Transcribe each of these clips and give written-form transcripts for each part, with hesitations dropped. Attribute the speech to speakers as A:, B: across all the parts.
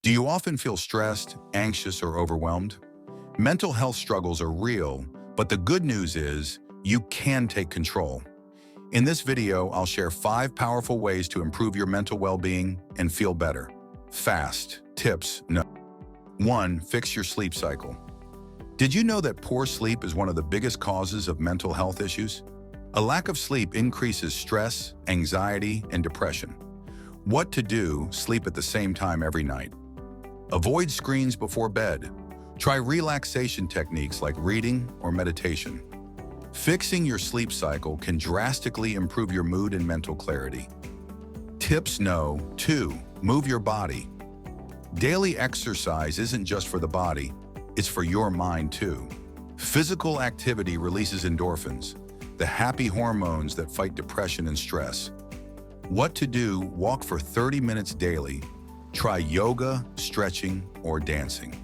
A: Do you often feel stressed, anxious, or overwhelmed? Mental health struggles are real, but the good news is you can take control. In this video, I'll share 5 powerful ways to improve your mental well-being and feel better. Fast. Tips. No. 1. Fix your sleep cycle. Did you know that poor sleep is one of the biggest causes of mental health issues? A lack of sleep increases stress, anxiety, and depression. What to do? Sleep at the same time every night. Avoid screens before bed. Try relaxation techniques like reading or meditation. Fixing your sleep cycle can drastically improve your mood and mental clarity. Tips. No. 2. Move your body. Daily exercise isn't just for the body, it's for your mind too. Physical activity releases endorphins, the happy hormones that fight depression and stress. What to do? Walk for 30 minutes daily. Try yoga, stretching, or dancing.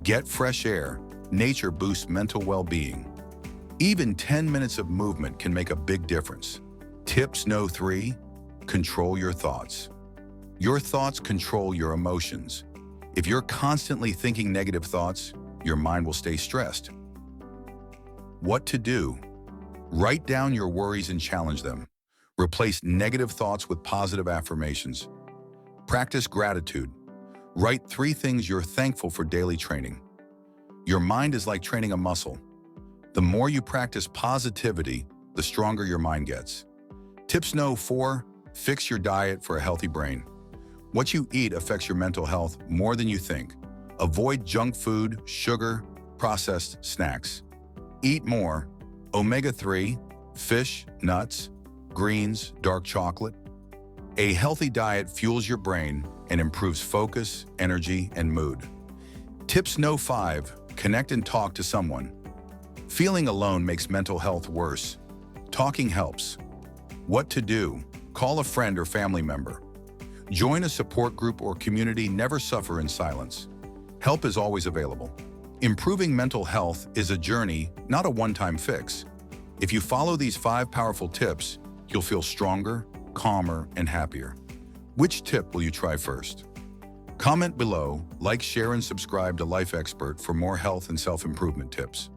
A: Get fresh air. Nature boosts mental well-being. Even 10 minutes of movement can make a big difference. Tips. No. 3. Control your thoughts. Your thoughts control your emotions. If you're constantly thinking negative thoughts, your mind will stay stressed. What to do? Write down your worries and challenge them. Replace negative thoughts with positive affirmations. Practice gratitude. Write 3 things you're thankful for daily training. Your mind is like training a muscle. The more you practice positivity, the stronger your mind gets. Tips. No. 4. Fix your diet for a healthy brain. What you eat affects your mental health more than you think. Avoid junk food, sugar, processed snacks. Eat more omega-3, fish, nuts, greens, dark chocolate. A healthy diet fuels your brain and improves focus, energy, and mood. Tips. No. 5. Connect and talk to someone. Feeling alone makes mental health worse. Talking helps. What to do? Call a friend or family member. Join a support group or community. Never suffer in silence. Help is always available. Improving mental health is a journey, not a one-time fix. If you follow these 5 powerful tips, you'll feel stronger, calmer, and happier. Which tip will you try first? Comment below, like, share, and subscribe to Life Expert for more health and self-improvement tips.